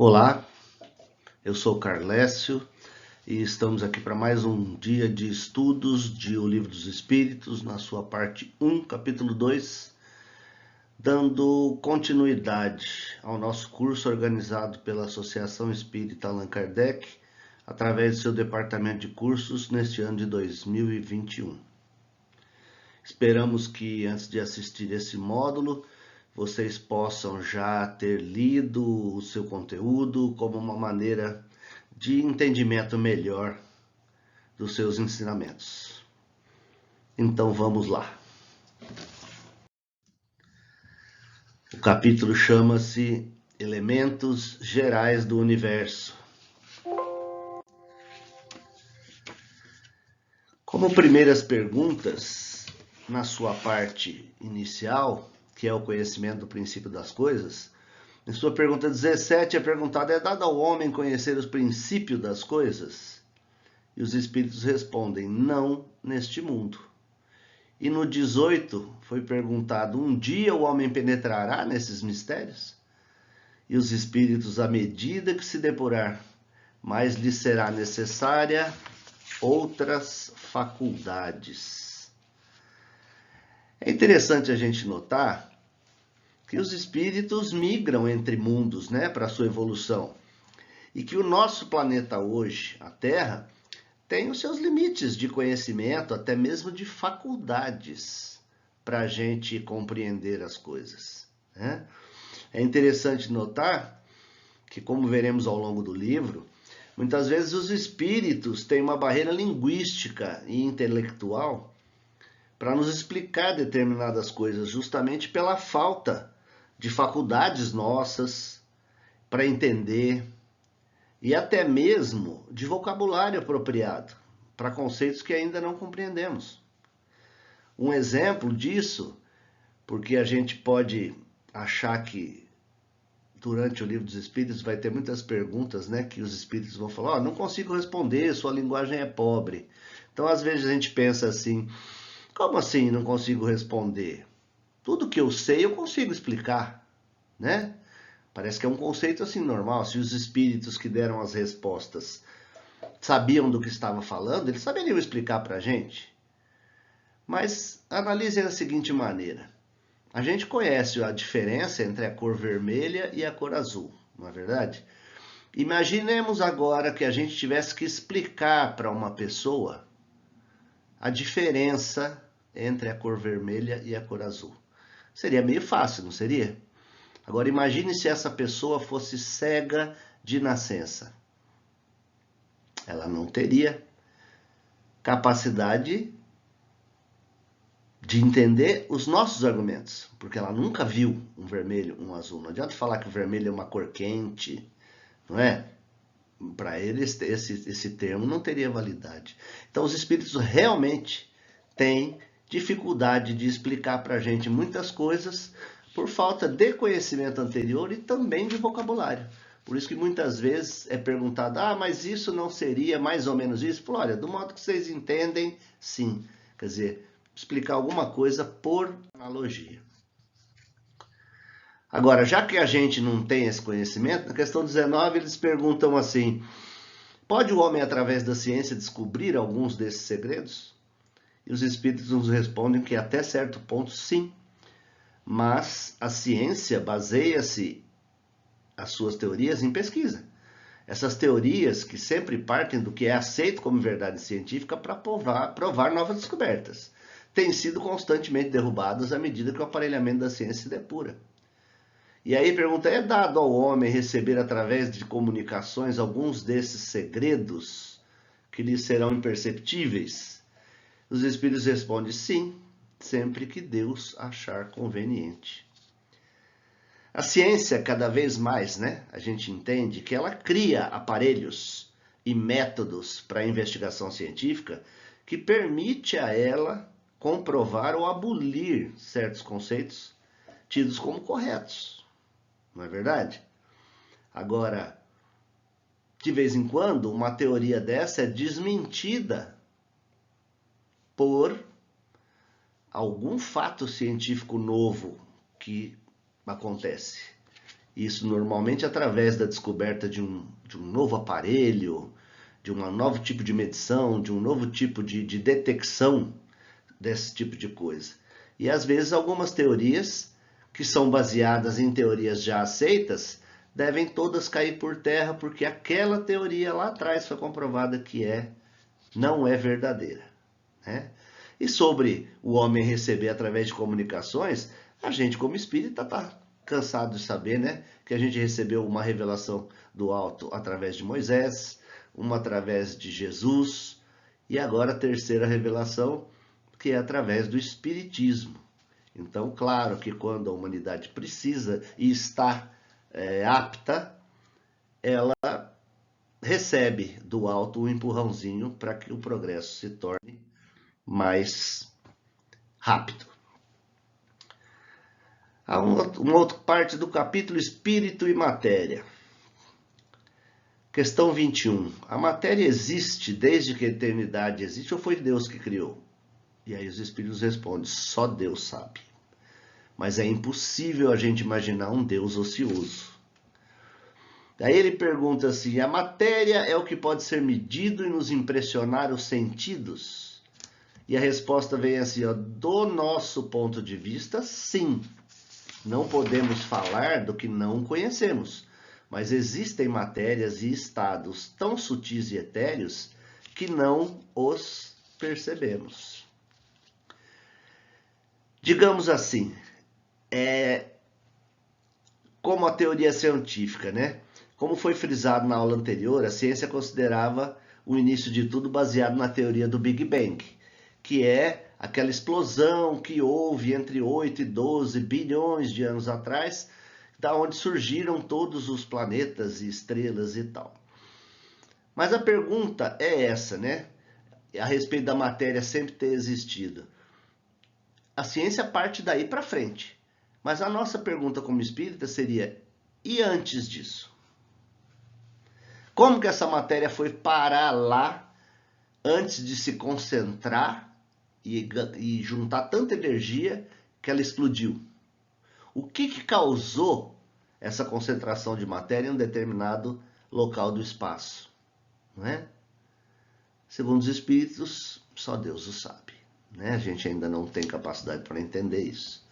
Olá, eu sou Carlécio e estamos aqui para mais um dia de estudos de O Livro dos Espíritos, na sua parte 1, capítulo 2, dando continuidade ao nosso curso organizado pela Associação Espírita Allan Kardec, através do seu departamento de cursos neste ano de 2021. Esperamos que antes de assistir esse módulo, vocês possam já ter lido o seu conteúdo como uma maneira de entendimento melhor dos seus ensinamentos. Então vamos lá. O capítulo chama-se Elementos Gerais do Universo. Como primeiras perguntas, na sua parte inicial, que é o conhecimento do princípio das coisas, em sua pergunta 17 é perguntado: é dado ao homem conhecer os princípios das coisas? E os espíritos respondem: não neste mundo. E no 18 foi perguntado: um dia o homem penetrará nesses mistérios? E os espíritos, à medida que se depurar, mais lhe será necessária outras faculdades. É interessante a gente notar que os espíritos migram entre mundos, para a sua evolução. E que o nosso planeta hoje, a Terra, tem os seus limites de conhecimento, até mesmo de faculdades, para a gente compreender as coisas. É interessante notar que, como veremos ao longo do livro, muitas vezes os espíritos têm uma barreira linguística e intelectual para nos explicar determinadas coisas, justamente pela falta de faculdades nossas para entender, e até mesmo de vocabulário apropriado para conceitos que ainda não compreendemos. Um exemplo disso, porque a gente pode achar que durante o Livro dos Espíritos vai ter muitas perguntas, que os espíritos vão falar: não consigo responder, sua linguagem é pobre. Então, às vezes a gente pensa assim: como assim não consigo responder? Tudo que eu sei eu consigo explicar, Parece que é um conceito assim normal. Se os espíritos que deram as respostas sabiam do que estava falando, eles saberiam explicar para a gente. Mas analisem da seguinte maneira: a gente conhece a diferença entre a cor vermelha e a cor azul, não é verdade? Imaginemos agora que a gente tivesse que explicar para uma pessoa a diferença entre a cor vermelha e a cor azul. Seria meio fácil, não seria? Agora imagine se essa pessoa fosse cega de nascença. Ela não teria capacidade de entender os nossos argumentos, porque ela nunca viu um vermelho, um azul. Não adianta falar que o vermelho é uma cor quente, não é? Para ele, esse termo não teria validade. Então, os espíritos realmente têm dificuldade de explicar para a gente muitas coisas por falta de conhecimento anterior e também de vocabulário. Por isso que muitas vezes é perguntado: mas isso não seria mais ou menos isso? Falo: olha, do modo que vocês entendem, sim. Quer dizer, explicar alguma coisa por analogia. Agora, já que a gente não tem esse conhecimento, na questão 19 eles perguntam assim: pode o homem, através da ciência, descobrir alguns desses segredos? E os espíritos nos respondem que até certo ponto sim, mas a ciência baseia-se as suas teorias em pesquisa. Essas teorias que sempre partem do que é aceito como verdade científica para provar novas descobertas, têm sido constantemente derrubadas à medida que o aparelhamento da ciência se depura. E aí pergunta: é dado ao homem receber através de comunicações alguns desses segredos que lhe serão imperceptíveis? Os espíritos respondem: sim, sempre que Deus achar conveniente. A ciência, cada vez mais, a gente entende que ela cria aparelhos e métodos para a investigação científica que permite a ela comprovar ou abolir certos conceitos tidos como corretos. Não é verdade? Agora, de vez em quando, uma teoria dessa é desmentida por algum fato científico novo que acontece. Isso normalmente através da descoberta de um novo aparelho, de um novo tipo de medição, de um novo tipo de detecção desse tipo de coisa. E às vezes algumas teorias que são baseadas em teorias já aceitas devem todas cair por terra porque aquela teoria lá atrás foi comprovada que não é verdadeira, né? E sobre o homem receber através de comunicações, a gente como espírita está cansado de saber, né? Que a gente recebeu uma revelação do alto através de Moisés, uma através de Jesus, e agora a terceira revelação, que é através do Espiritismo. Então, claro que quando a humanidade precisa e está apta, ela recebe do alto um empurrãozinho para que o progresso se torne mais rápido. Há uma outra parte do capítulo Espírito e Matéria. Questão 21. A matéria existe desde que a eternidade existe ou foi Deus que criou? E aí os espíritos respondem, só Deus sabe. Mas é impossível a gente imaginar um Deus ocioso. Daí ele pergunta assim, a matéria é o que pode ser medido e nos impressionar os sentidos? E a resposta vem assim, ó, do nosso ponto de vista, sim. Não podemos falar do que não conhecemos, mas existem matérias e estados tão sutis e etéreos que não os percebemos. Digamos assim, como a teoria científica, né? Como foi frisado na aula anterior, a ciência considerava o início de tudo baseado na teoria do Big Bang, que é aquela explosão que houve entre 8 e 12 bilhões de anos atrás, da onde surgiram todos os planetas e estrelas e tal. Mas a pergunta é essa, né? A respeito da matéria sempre ter existido. A ciência parte daí para frente. Mas a nossa pergunta como espírita seria, e antes disso? Como que essa matéria foi parar lá antes de se concentrar e juntar tanta energia que ela explodiu? O que causou essa concentração de matéria em um determinado local do espaço? Não é? Segundo os espíritos, só Deus o sabe, né? A gente ainda não tem capacidade para entender isso.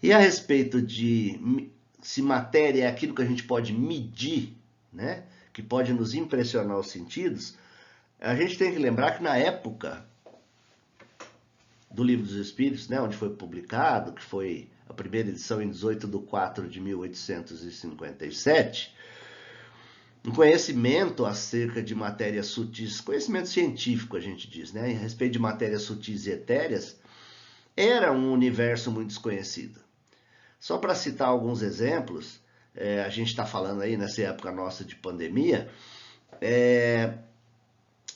E a respeito de se matéria é aquilo que a gente pode medir, né? Que pode nos impressionar os sentidos, a gente tem que lembrar que na época do Livro dos Espíritos, né, onde foi publicado, que foi a primeira edição em 18/4/1857, um conhecimento acerca de matérias sutis, conhecimento científico a gente diz, né, a respeito de matérias sutis e etéreas, era um universo muito desconhecido. Só para citar alguns exemplos, a gente está falando aí nessa época nossa de pandemia,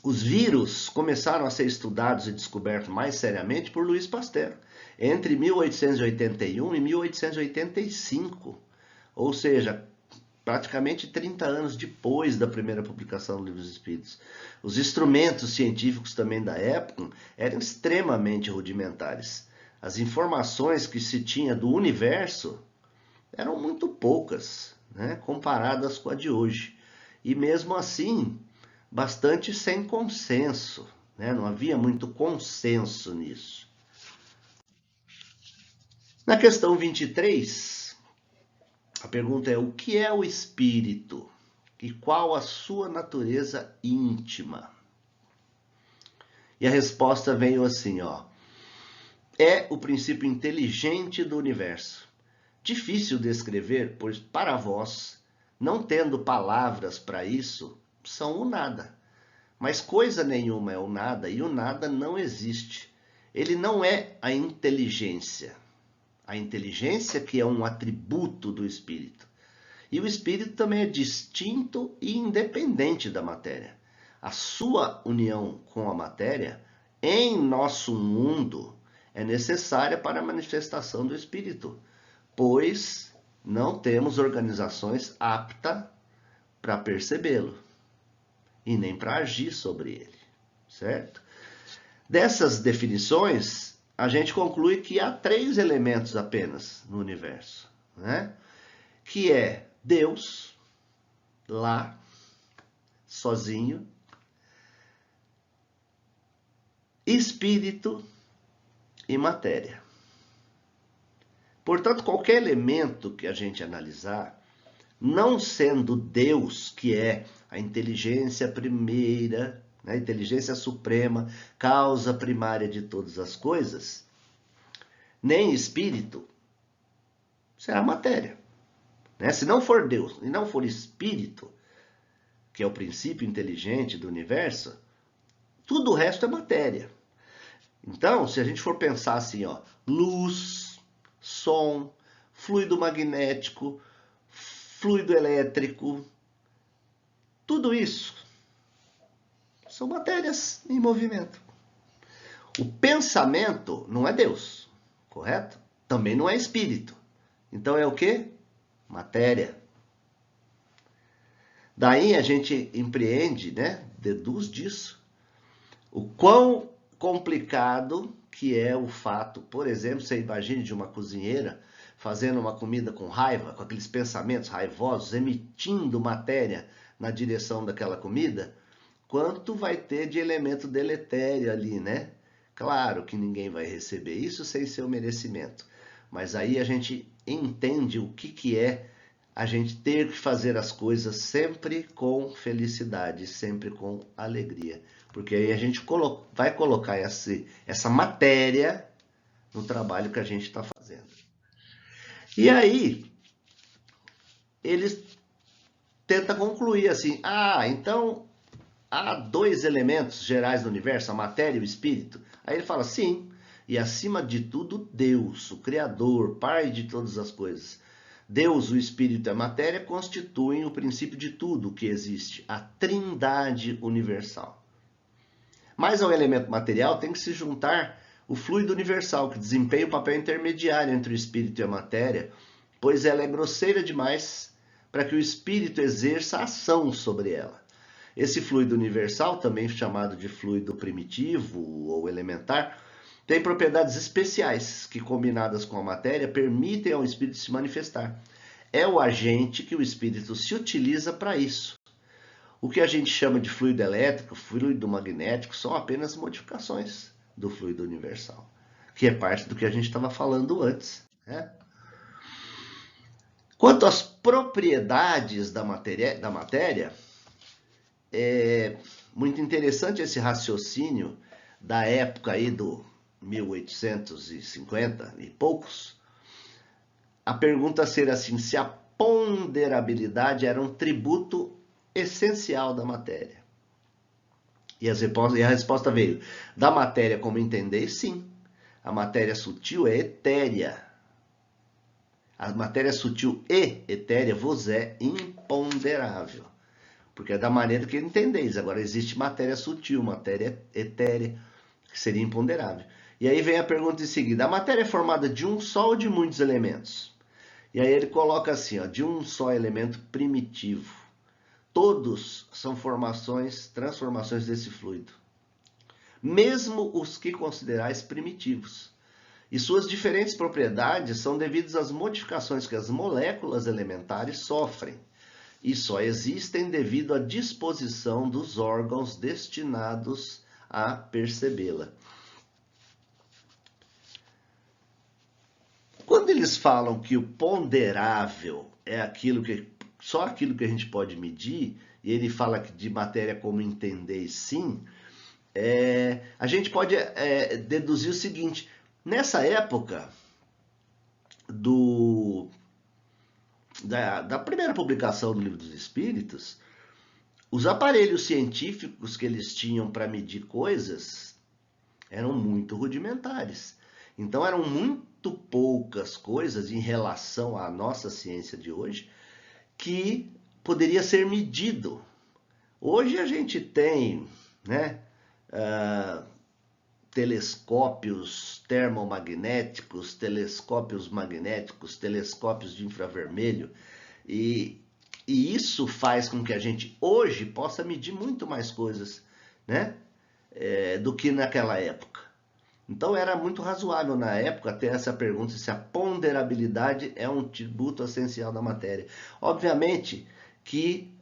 os vírus começaram a ser estudados e descobertos mais seriamente por Louis Pasteur, entre 1881 e 1885, ou seja, praticamente 30 anos depois da primeira publicação do Livro dos Espíritos. Os instrumentos científicos também da época eram extremamente rudimentares. As informações que se tinha do universo eram muito poucas, né, comparadas com a de hoje. E mesmo assim, bastante sem consenso, né? Não havia muito consenso nisso. Na questão 23, a pergunta é: o que é o espírito e qual a sua natureza íntima? E a resposta veio assim, ó: é o princípio inteligente do universo. Difícil descrever, pois para vós, não tendo palavras para isso, são o nada. Mas coisa nenhuma é o nada e o nada não existe. Ele não é a inteligência. A inteligência que é um atributo do espírito. E o espírito também é distinto e independente da matéria. A sua união com a matéria, em nosso mundo, é necessária para a manifestação do espírito, pois não temos organizações aptas para percebê-lo e nem para agir sobre ele, certo? Dessas definições, a gente conclui que há 3 elementos apenas no universo, né? que é Deus, lá, sozinho, espírito e matéria. Portanto, qualquer elemento que a gente analisar, não sendo Deus, que é a inteligência primeira, a inteligência suprema, causa primária de todas as coisas, nem espírito, será matéria. Se não for Deus e não for espírito, que é o princípio inteligente do universo, tudo o resto é matéria. Então, se a gente for pensar assim, ó, luz, som, fluido magnético, fluido elétrico, tudo isso são matérias em movimento. O pensamento não é Deus, correto? Também não é espírito. Então é o quê? Matéria. Daí a gente empreende, deduz disso, o quão complicado que é o fato, por exemplo, você imagine de uma cozinheira fazendo uma comida com raiva, com aqueles pensamentos raivosos, emitindo matéria na direção daquela comida, quanto vai ter de elemento deletério ali, né? Claro que ninguém vai receber isso sem seu merecimento, mas aí a gente entende o que é a gente ter que fazer as coisas sempre com felicidade, sempre com alegria. Porque aí a gente vai colocar essa matéria no trabalho que a gente está fazendo. E aí, eles tentam concluir assim, então há dois elementos gerais do universo, a matéria e o espírito. Aí ele fala, sim, e acima de tudo, Deus, o Criador, Pai de todas as coisas. Deus, o Espírito e a matéria constituem o princípio de tudo o que existe, a trindade universal. Mas ao elemento material tem que se juntar o fluido universal, que desempenha o papel intermediário entre o espírito e a matéria, pois ela é grosseira demais para que o espírito exerça ação sobre ela. Esse fluido universal, também chamado de fluido primitivo ou elementar, tem propriedades especiais que, combinadas com a matéria, permitem ao espírito se manifestar. É o agente que o espírito se utiliza para isso. O que a gente chama de fluido elétrico, fluido magnético, são apenas modificações do fluido universal, que é parte do que a gente estava falando antes. Quanto às propriedades da matéria, é muito interessante esse raciocínio da época aí do 1850 e poucos, a pergunta ser assim, se a ponderabilidade era um tributo essencial da matéria. E a resposta veio, da matéria como entender, sim. A matéria sutil é etérea. A matéria sutil e etérea vos é imponderável. Porque é da maneira que entendeis. Agora existe matéria sutil, matéria etérea, que seria imponderável. E aí vem a pergunta em seguida, a matéria é formada de um só ou de muitos elementos? E aí ele coloca assim, de um só elemento primitivo. Todos são transformações desse fluido. Mesmo os que considerais primitivos. E suas diferentes propriedades são devidas às modificações que as moléculas elementares sofrem. E só existem devido à disposição dos órgãos destinados a percebê-la. Quando eles falam que o ponderável é só aquilo que a gente pode medir, e ele fala de matéria como entender, sim, a gente pode deduzir o seguinte, nessa época da primeira publicação do Livro dos Espíritos, os aparelhos científicos que eles tinham para medir coisas eram muito rudimentares. Então eram muito poucas coisas em relação à nossa ciência de hoje que poderia ser medido. Hoje a gente tem, telescópios termomagnéticos, telescópios magnéticos, telescópios de infravermelho, e isso faz com que a gente hoje possa medir muito mais coisas, do que naquela época. Então era muito razoável na época ter essa pergunta se a ponderabilidade é um tributo essencial da matéria. Obviamente que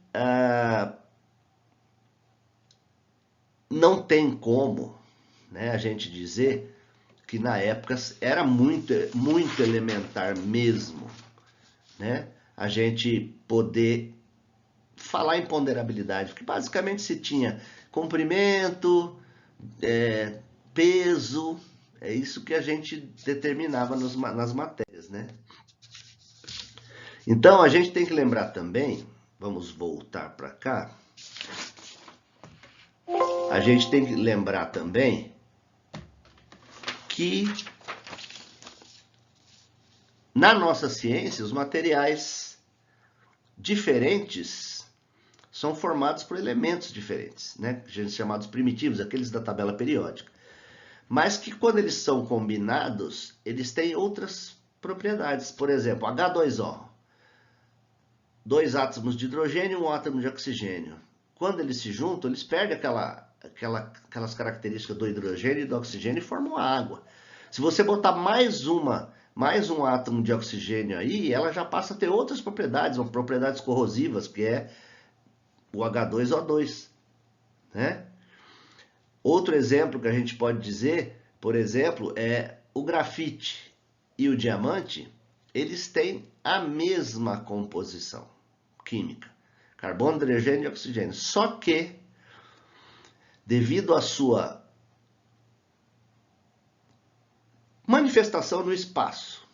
não tem como, né, a gente dizer que na época era muito, muito elementar mesmo, né, a gente poder falar em ponderabilidade, porque basicamente se tinha comprimento, peso, é isso que a gente determinava nas matérias, né? Então a gente tem que lembrar também, vamos voltar para cá, a gente tem que lembrar também que na nossa ciência os materiais diferentes são formados por elementos diferentes, né? Chamados primitivos, aqueles da tabela periódica. Mas que quando eles são combinados, eles têm outras propriedades. Por exemplo, H2O, 2 átomos de hidrogênio e 1 átomo de oxigênio. Quando eles se juntam, eles perdem aquelas características do hidrogênio e do oxigênio e formam água. Se você botar mais um átomo de oxigênio aí, ela já passa a ter outras propriedades, propriedades corrosivas, que é o H2O2, né? Outro exemplo que a gente pode dizer, por exemplo, é o grafite e o diamante, eles têm a mesma composição química, carbono, hidrogênio e oxigênio, só que devido à sua manifestação no espaço,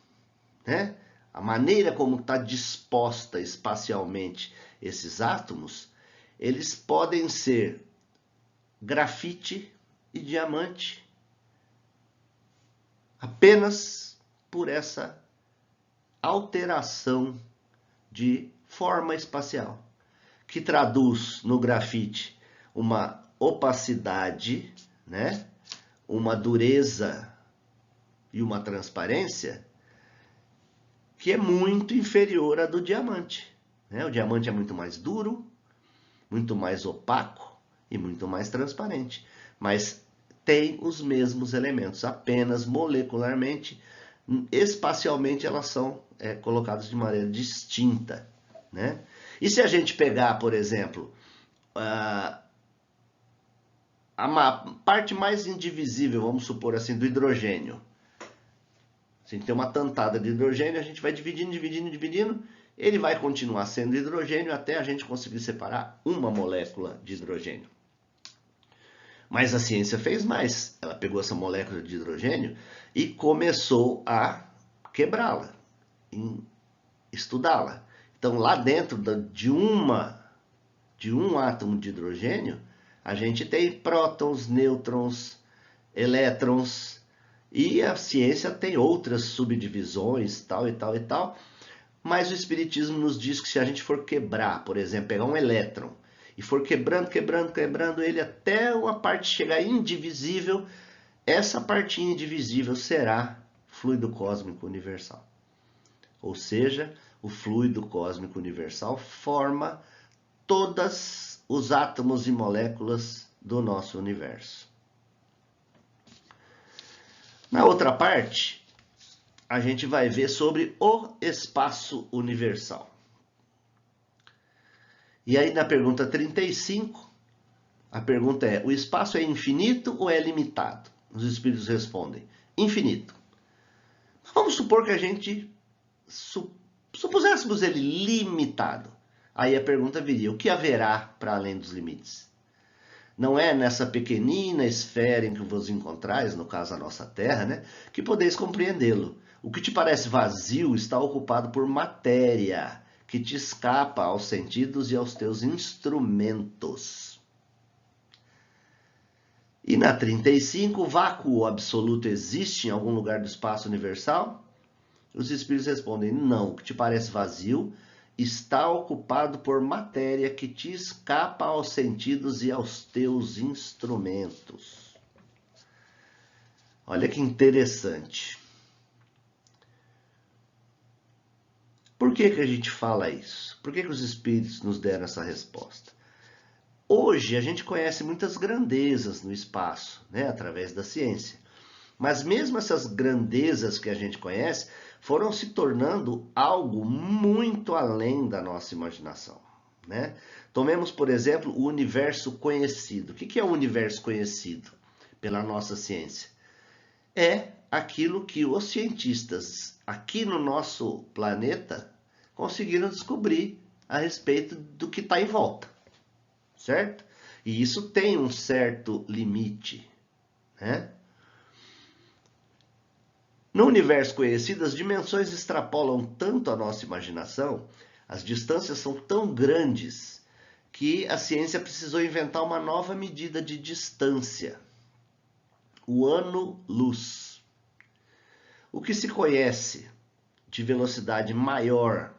né? A maneira como está disposta espacialmente esses átomos, eles podem ser grafite e diamante apenas por essa alteração de forma espacial, que traduz no grafite uma opacidade, né? Uma dureza e uma transparência que é muito inferior à do diamante, né? O diamante é muito mais duro, muito mais opaco e muito mais transparente, mas tem os mesmos elementos, apenas molecularmente, espacialmente elas são colocadas de maneira distinta, né? E se a gente pegar, por exemplo, a parte mais indivisível, vamos supor assim, do hidrogênio. Se a gente tem uma tantada de hidrogênio, a gente vai dividindo, dividindo, dividindo, ele vai continuar sendo hidrogênio até a gente conseguir separar uma molécula de hidrogênio. Mas a ciência fez mais. Ela pegou essa molécula de hidrogênio e começou a quebrá-la, estudá-la. Então, lá dentro de um átomo de hidrogênio, a gente tem prótons, nêutrons, elétrons, e a ciência tem outras subdivisões, tal e tal e tal, mas o Espiritismo nos diz que se a gente for quebrar, por exemplo, pegar um elétron e for quebrando, quebrando, quebrando ele até uma parte chegar indivisível, essa partinha indivisível será fluido cósmico universal. Ou seja, o fluido cósmico universal forma todos os átomos e moléculas do nosso universo. Na outra parte, a gente vai ver sobre o espaço universal. E aí na pergunta 35, a pergunta é: o espaço é infinito ou é limitado? Os espíritos respondem: infinito. Vamos supor que a gente supuséssemos ele limitado. Aí a pergunta viria: o que haverá para além dos limites? Não é nessa pequenina esfera em que vos encontrais, no caso a nossa Terra, né, que podeis compreendê-lo. O que te parece vazio está ocupado por matéria, que te escapa aos sentidos e aos teus instrumentos. E na 35, o vácuo absoluto existe em algum lugar do espaço universal? Os espíritos respondem: não, o que te parece vazio está ocupado por matéria que te escapa aos sentidos e aos teus instrumentos. Olha que interessante. Por que a gente fala isso? Por que os espíritos nos deram essa resposta? Hoje a gente conhece muitas grandezas no espaço, né, através da ciência. Mas mesmo essas grandezas que a gente conhece foram se tornando algo muito além da nossa imaginação, né? Tomemos, por exemplo, o universo conhecido. O que é o universo conhecido pela nossa ciência? É aquilo que os cientistas aqui no nosso planeta conseguiram descobrir a respeito do que está em volta, certo? E isso tem um certo limite, né? No universo conhecido, as dimensões extrapolam tanto a nossa imaginação, as distâncias são tão grandes, que a ciência precisou inventar uma nova medida de distância, o ano-luz. O que se conhece de velocidade maior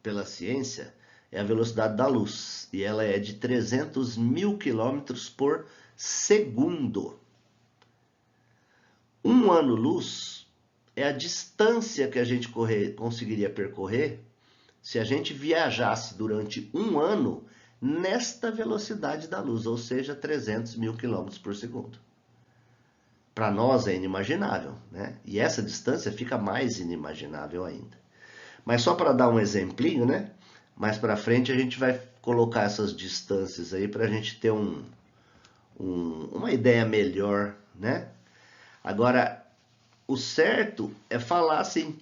pela ciência é a velocidade da luz, e ela é de 300 mil quilômetros por segundo. Um ano-luz é a distância que a gente conseguiria percorrer se a gente viajasse durante um ano nesta velocidade da luz, ou seja, 300 mil quilômetros por segundo. Para nós é inimaginável, né? E essa distância fica mais inimaginável ainda. Mas só para dar um exemplinho, né? Mais para frente a gente vai colocar essas distâncias aí para a gente ter uma ideia melhor, né? Agora, o certo é falar assim,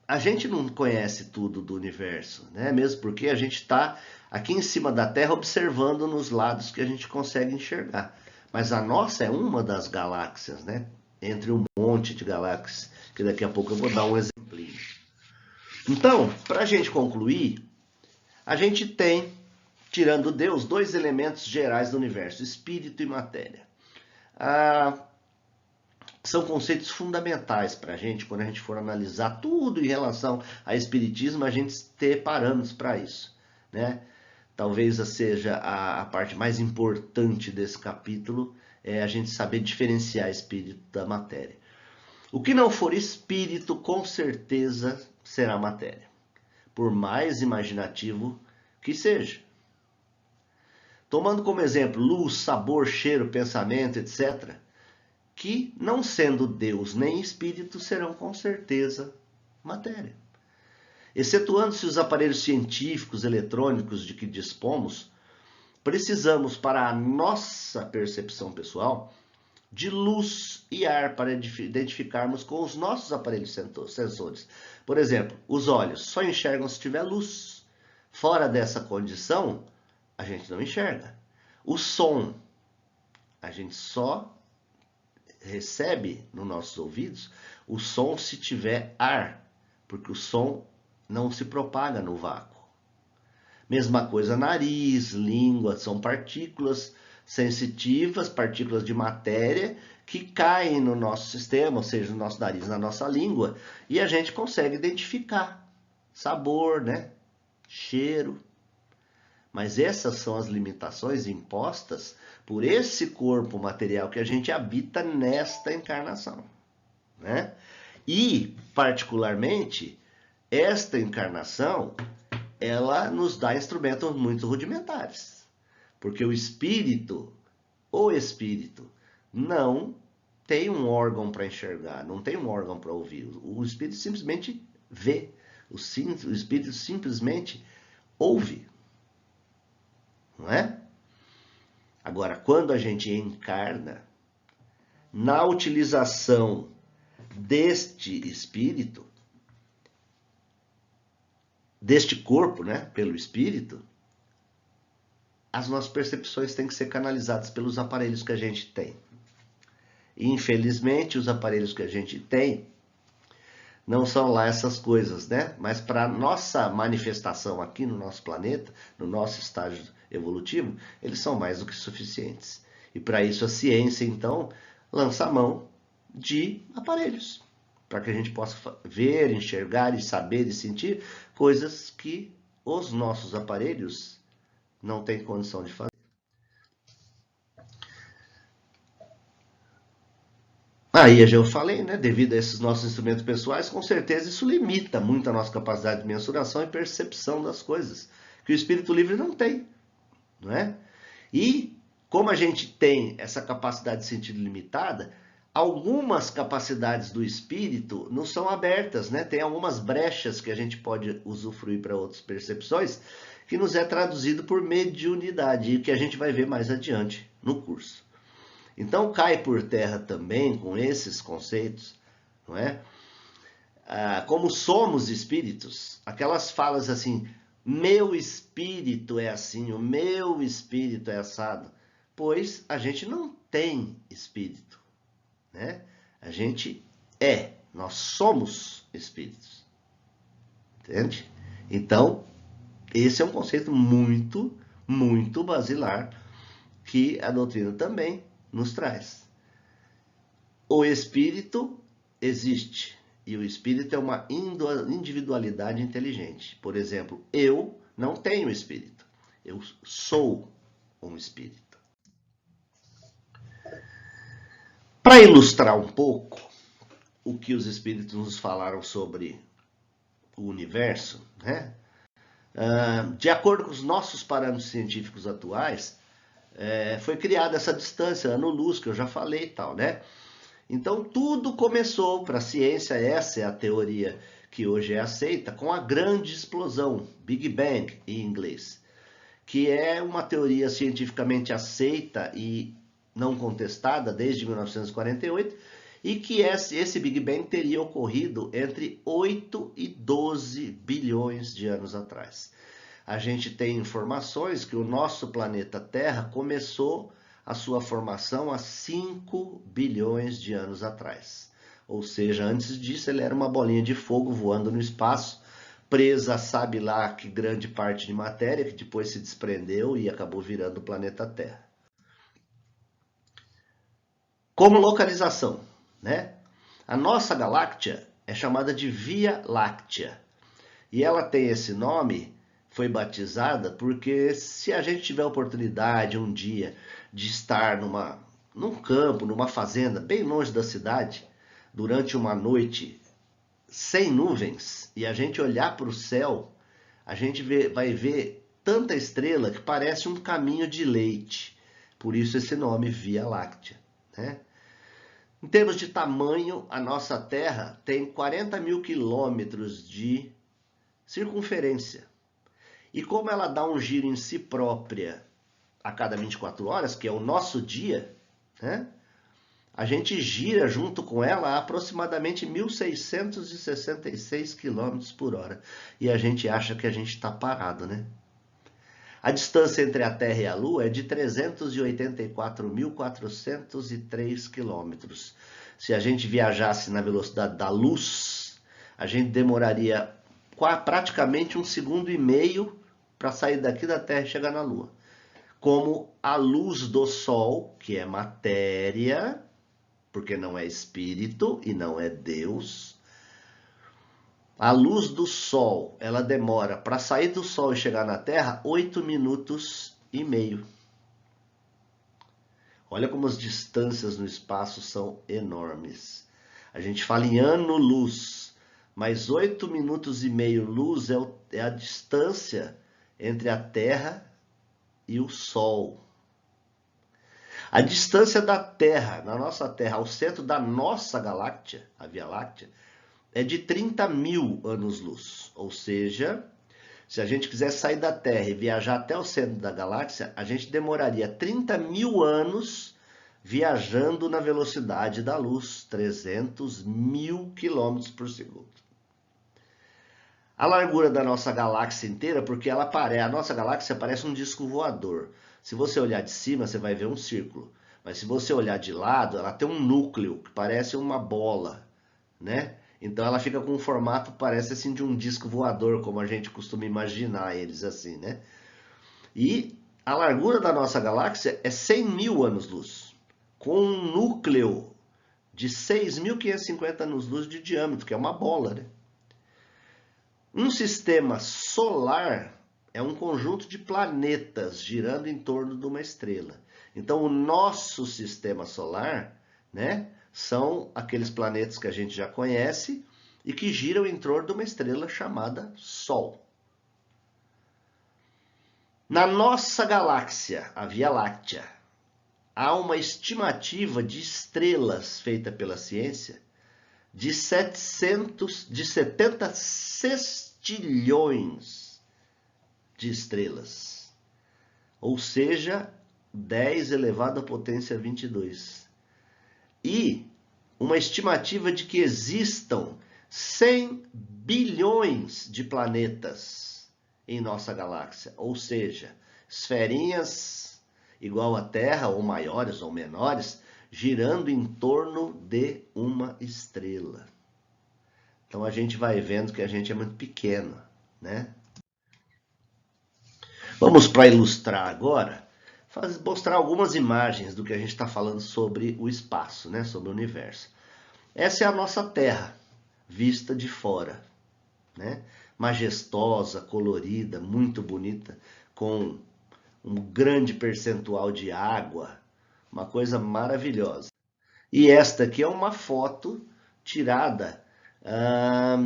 a gente não conhece tudo do universo, né? Mesmo porque a gente está aqui em cima da Terra observando nos lados que a gente consegue enxergar. Mas a nossa é uma das galáxias, né? Entre um monte de galáxias, que daqui a pouco eu vou dar um exemplinho. Então, para a gente concluir, a gente tem, tirando Deus, dois elementos gerais do universo, espírito e matéria. São conceitos fundamentais para a gente, quando a gente for analisar tudo em relação ao espiritismo, a gente ter parâmetros para isso, né? Talvez seja a parte mais importante desse capítulo, é a gente saber diferenciar espírito da matéria. O que não for espírito, com certeza será matéria, por mais imaginativo que seja. Tomando como exemplo luz, sabor, cheiro, pensamento, etc., que, não sendo Deus nem espírito, serão com certeza matéria. Excetuando-se os aparelhos científicos, eletrônicos de que dispomos, precisamos, para a nossa percepção pessoal, de luz e ar para identificarmos com os nossos aparelhos sensores. Por exemplo, os olhos só enxergam se tiver luz. Fora dessa condição, a gente não enxerga. O som, a gente só recebe nos nossos ouvidos o som se tiver ar, porque o som não se propaga no vácuo. Mesma coisa, nariz, língua, são partículas sensitivas, partículas de matéria que caem no nosso sistema, ou seja, no nosso nariz, na nossa língua, e a gente consegue identificar sabor, né? Cheiro. Mas essas são as limitações impostas por esse corpo material que a gente habita nesta encarnação, né? E, particularmente, esta encarnação, ela nos dá instrumentos muito rudimentares, porque o espírito não tem um órgão para enxergar, não tem um órgão para ouvir. O espírito simplesmente vê, o espírito simplesmente ouve, não é? Agora, quando a gente encarna, na utilização deste espírito, deste corpo, né, pelo espírito, as nossas percepções têm que ser canalizadas pelos aparelhos que a gente tem. E, infelizmente, os aparelhos que a gente tem não são lá essas coisas, né? Mas para nossa manifestação aqui no nosso planeta, no nosso estágio evolutivo, eles são mais do que suficientes. E para isso a ciência, então, lança a mão de aparelhos, para que a gente possa ver, enxergar e saber e sentir coisas que os nossos aparelhos não têm condição de fazer. Aí eu falei, né? Devido a esses nossos instrumentos pessoais, com certeza isso limita muito a nossa capacidade de mensuração e percepção das coisas, que o espírito livre não tem, não é? E como a gente tem essa capacidade de sentido limitada, algumas capacidades do espírito não são abertas, né? Tem algumas brechas que a gente pode usufruir para outras percepções, que nos é traduzido por mediunidade, e que a gente vai ver mais adiante no curso. Então cai por terra também, com esses conceitos, não é? Como somos espíritos, aquelas falas assim, meu espírito é assim, o meu espírito é assado, pois a gente não tem espírito, né? A gente nós somos espíritos, entende? Então, esse é um conceito muito, muito basilar que a doutrina também nos traz. O espírito existe e o espírito é uma individualidade inteligente. Por exemplo, eu não tenho espírito, eu sou um espírito. Para ilustrar um pouco o que os espíritos nos falaram sobre o universo, né? De acordo com os nossos parâmetros científicos atuais, foi criada essa distância, ano-luz, que eu já falei e tal, né? Então, tudo começou para a ciência, essa é a teoria que hoje é aceita, com a grande explosão, Big Bang em inglês, que é uma teoria cientificamente aceita e não contestada desde 1948, e que esse Big Bang teria ocorrido entre 8 e 12 bilhões de anos atrás. A gente tem informações que o nosso planeta Terra começou a sua formação há 5 bilhões de anos atrás. Ou seja, antes disso ele era uma bolinha de fogo voando no espaço, presa, sabe lá que grande parte de matéria, que depois se desprendeu e acabou virando o planeta Terra. Como localização, né? A nossa galáxia é chamada de Via Láctea. E ela tem esse nome, foi batizada, porque se a gente tiver a oportunidade um dia de estar num campo, numa fazenda, bem longe da cidade, durante uma noite sem nuvens, e a gente olhar para o céu, a gente vai ver tanta estrela que parece um caminho de leite. Por isso esse nome, Via Láctea, né? Em termos de tamanho, a nossa Terra tem 40 mil quilômetros de circunferência. E como ela dá um giro em si própria a cada 24 horas, que é o nosso dia, né? A gente gira junto com ela a aproximadamente 1.666 km por hora. E a gente acha que a gente está parado, né? A distância entre a Terra e a Lua é de 384.403 quilômetros. Se a gente viajasse na velocidade da luz, a gente demoraria praticamente 1,5 segundos para sair daqui da Terra e chegar na Lua. Como a luz do Sol, que é matéria, porque não é espírito e não é Deus, a luz do Sol, ela demora para sair do Sol e chegar na Terra 8,5 minutos. Olha como as distâncias no espaço são enormes. A gente fala em ano-luz, mas 8,5 minutos luz é a distância entre a Terra e o Sol. A distância da Terra, na nossa Terra, ao centro da nossa galáxia, a Via Láctea, é de 30 mil anos-luz. Ou seja, se a gente quiser sair da Terra e viajar até o centro da galáxia, a gente demoraria 30 mil anos viajando na velocidade da luz, 300 mil quilômetros por segundo. A largura da nossa galáxia inteira, porque a nossa galáxia parece um disco voador. Se você olhar de cima, você vai ver um círculo. Mas se você olhar de lado, ela tem um núcleo que parece uma bola, né? Então ela fica com um formato, parece assim, de um disco voador, como a gente costuma imaginar eles assim, né? E a largura da nossa galáxia é 100 mil anos-luz, com um núcleo de 6.550 anos-luz de diâmetro, que é uma bola, né? Um sistema solar é um conjunto de planetas girando em torno de uma estrela. Então o nosso sistema solar, né, são aqueles planetas que a gente já conhece e que giram em torno de uma estrela chamada Sol. Na nossa galáxia, a Via Láctea, há uma estimativa de estrelas feita pela ciência de 70 sextilhões de estrelas, ou seja, 10 elevado à potência 22. E uma estimativa de que existam 100 bilhões de planetas em nossa galáxia, ou seja, esferinhas igual à Terra, ou maiores ou menores, girando em torno de uma estrela. Então a gente vai vendo que a gente é muito pequeno, né? Vamos para ilustrar agora, mostrar algumas imagens do que a gente está falando sobre o espaço, né? Sobre o universo. Essa é a nossa Terra, vista de fora, né? Majestosa, colorida, muito bonita, com um grande percentual de água, uma coisa maravilhosa. E esta aqui é uma foto tirada,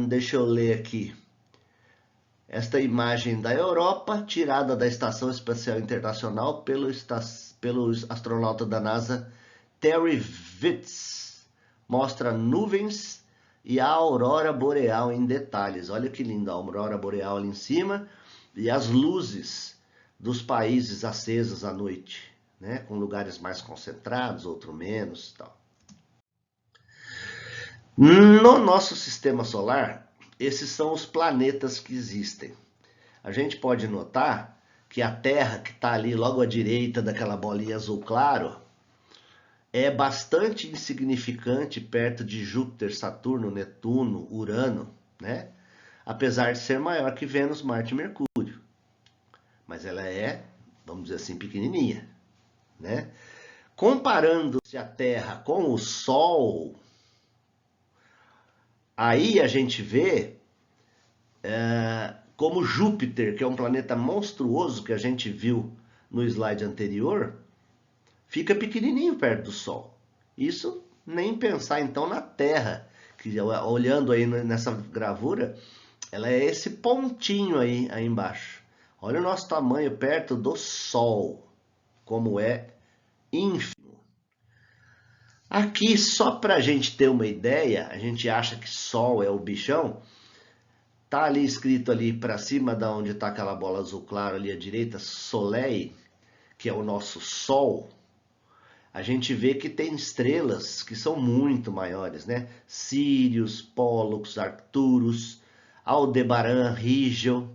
deixa eu ler aqui, esta imagem da Europa, tirada da Estação Espacial Internacional pelo astronauta da NASA, Terry Vitz, mostra nuvens e a aurora boreal em detalhes. Olha que lindo, a aurora boreal ali em cima e as luzes dos países acesas à noite, né? Com lugares mais concentrados, outro menos, tal. No nosso sistema solar, esses são os planetas que existem. A gente pode notar que a Terra, que está ali logo à direita daquela bolinha azul claro, é bastante insignificante perto de Júpiter, Saturno, Netuno, Urano, né? Apesar de ser maior que Vênus, Marte e Mercúrio. Mas ela é, vamos dizer assim, pequenininha, né? Comparando-se a Terra com o Sol, aí a gente vê como Júpiter, que é um planeta monstruoso que a gente viu no slide anterior, fica pequenininho perto do Sol. Isso nem pensar então na Terra, que olhando aí nessa gravura, ela é esse pontinho aí embaixo. Olha o nosso tamanho perto do Sol, como é ínfimo. Aqui, só para a gente ter uma ideia, a gente acha que Sol é o bichão, tá ali escrito ali para cima da onde está aquela bola azul claro ali à direita, Soleil, que é o nosso Sol. A gente vê que tem estrelas que são muito maiores, né? Sirius, Pollux, Arcturus, Aldebaran, Rigel.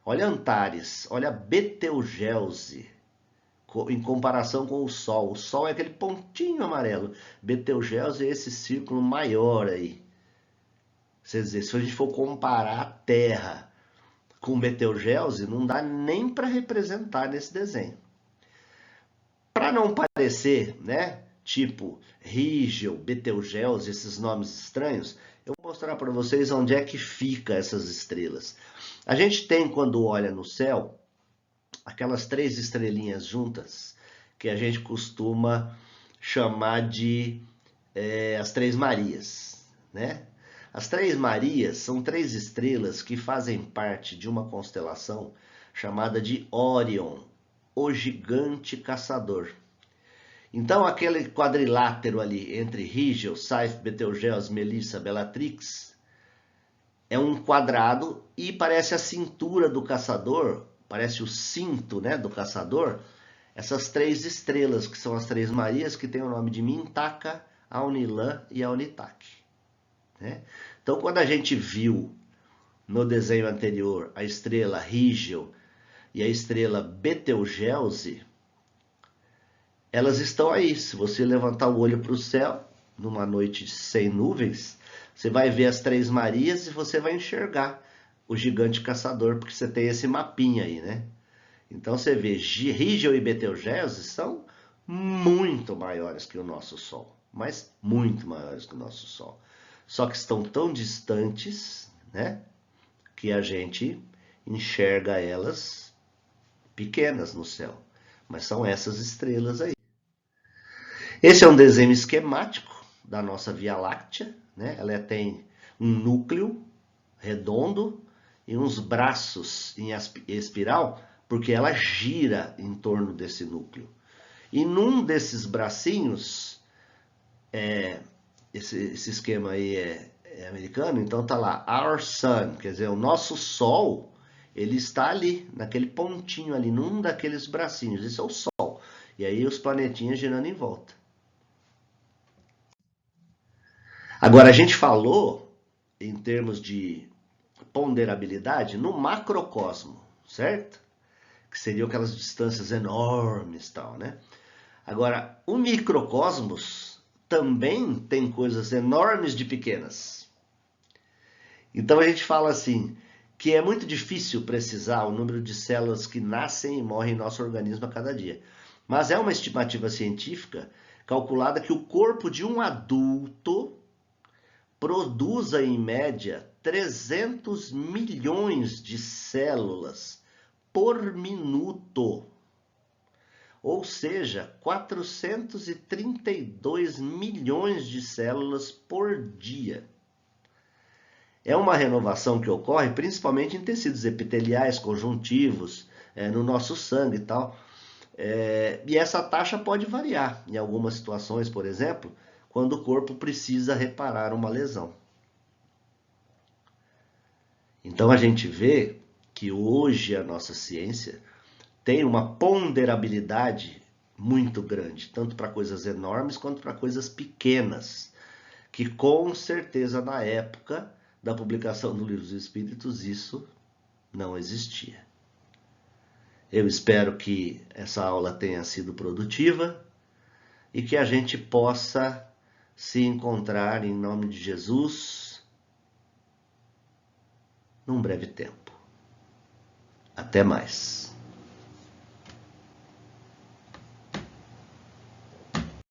Olha Antares, olha Betelgeuse, em comparação com o Sol. O Sol é aquele pontinho amarelo. Betelgeuse é esse círculo maior aí. Quer dizer, se a gente for comparar a Terra com Betelgeuse, não dá nem para representar nesse desenho. Para não parecer, né, tipo Rigel, Betelgeuse, esses nomes estranhos, eu vou mostrar para vocês onde é que fica essas estrelas. A gente tem, quando olha no céu, aquelas 3 estrelinhas juntas, que a gente costuma chamar de as 3 Marias, né? As 3 Marias são 3 estrelas que fazem parte de uma constelação chamada de Órion, o gigante caçador. Então aquele quadrilátero ali entre Rigel, Saiph, Betelgeuse, Melissa, Bellatrix é um quadrado e parece a cintura do caçador, parece o cinto, né, do caçador, essas 3 estrelas que são as 3 Marias, que tem o nome de Mintaka, Aunilã e Aunitak, né? Então quando a gente viu no desenho anterior a estrela Rigel e a estrela Betelgeuse, elas estão aí. Se você levantar o olho para o céu, numa noite sem nuvens, você vai ver as 3 Marias e você vai enxergar o gigante caçador, porque você tem esse mapinha aí, né? Então você vê, Rigel e Betelgeuse são muito maiores que o nosso Sol, mas muito maiores que o nosso Sol. Só que estão tão distantes, né, que a gente enxerga elas pequenas no céu. Mas são essas estrelas aí. Esse é um desenho esquemático da nossa Via Láctea, né? Ela tem um núcleo redondo e uns braços em espiral, porque ela gira em torno desse núcleo. E num desses bracinhos, esse esquema aí é americano, então tá lá, our sun, quer dizer, o nosso sol, ele está ali, naquele pontinho ali, num daqueles bracinhos, esse é o sol. E aí os planetinhas girando em volta. Agora, a gente falou, em termos de ponderabilidade, no macrocosmo, certo? Que seriam aquelas distâncias enormes, tal, né? Agora, o microcosmos também tem coisas enormes de pequenas. Então a gente fala assim, que é muito difícil precisar o número de células que nascem e morrem em nosso organismo a cada dia. Mas é uma estimativa científica calculada que o corpo de um adulto produza em média 300 milhões de células por minuto. Ou seja, 432 milhões de células por dia. É uma renovação que ocorre principalmente em tecidos epiteliais, conjuntivos, no nosso sangue e tal. E essa taxa pode variar em algumas situações, por exemplo, quando o corpo precisa reparar uma lesão. Então a gente vê que hoje a nossa ciência tem uma ponderabilidade muito grande, tanto para coisas enormes quanto para coisas pequenas, que com certeza na época da publicação do Livro dos Espíritos isso não existia. Eu espero que essa aula tenha sido produtiva e que a gente possa se encontrar em nome de Jesus num breve tempo. Até mais.